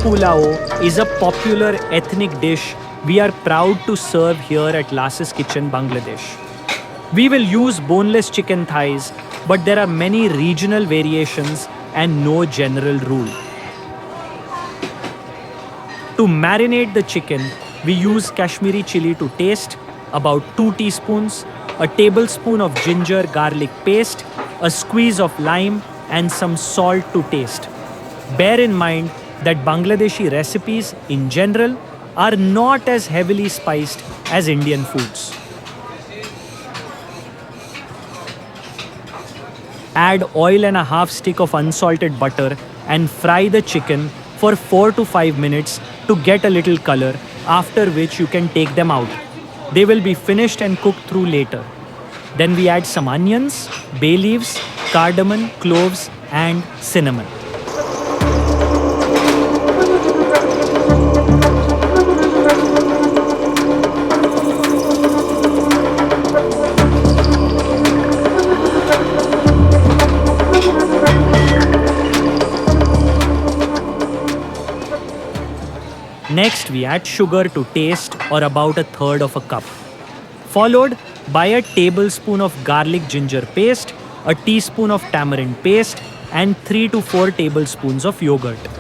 Pulao is a popular ethnic dish we are proud to serve here at Las's Kitchen, Bangladesh. We will use boneless chicken thighs, but there are many regional variations and no general rule. To marinate the chicken, we use Kashmiri chili to taste, about 2 teaspoons, a tablespoon of ginger garlic paste, a squeeze of lime, and some salt to taste. Bear in mind that Bangladeshi recipes in general are not as heavily spiced as Indian foods. Add oil and a half stick of unsalted butter and fry the chicken for 4 to 5 minutes to get a little color, after which you can take them out. They will be finished and cooked through later. Then we add some onions, bay leaves, cardamom, cloves, and cinnamon. Next, we add sugar to taste, or about 1/3 of a cup, followed by a tablespoon of garlic ginger paste, a teaspoon of tamarind paste, and 3 to 4 tablespoons of yogurt.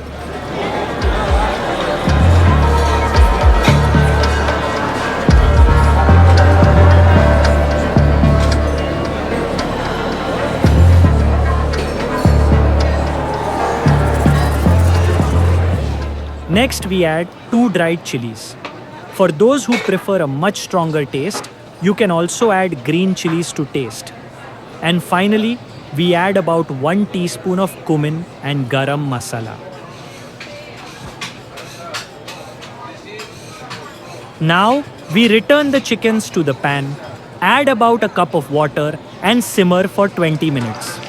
Next, we add 2 dried chilies. For those who prefer a much stronger taste, you can also add green chilies to taste. And finally, we add about 1 teaspoon of cumin and garam masala. Now, we return the chickens to the pan, add about a cup of water, and simmer for 20 minutes.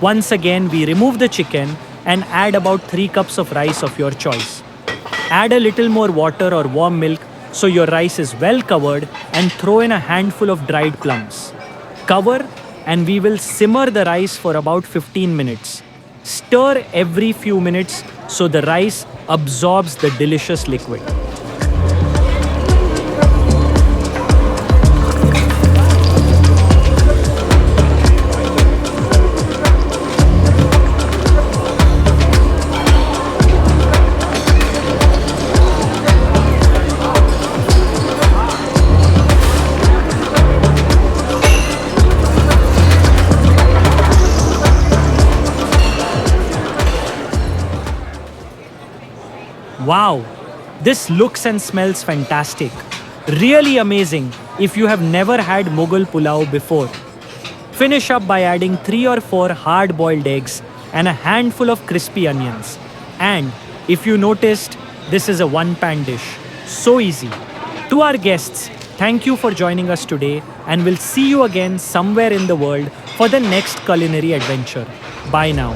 Once again, we remove the chicken and add about 3 cups of rice of your choice. Add a little more water or warm milk so your rice is well covered, and throw in a handful of dried plums. Cover, and we will simmer the rice for about 15 minutes. Stir every few minutes so the rice absorbs the delicious liquid. Wow, this looks and smells fantastic. Really amazing if you have never had Mughal Pulao before. Finish up by adding 3 or 4 hard-boiled eggs and a handful of crispy onions. And if you noticed, this is a one-pan dish. So easy. To our guests, thank you for joining us today, and we'll see you again somewhere in the world for the next culinary adventure. Bye now.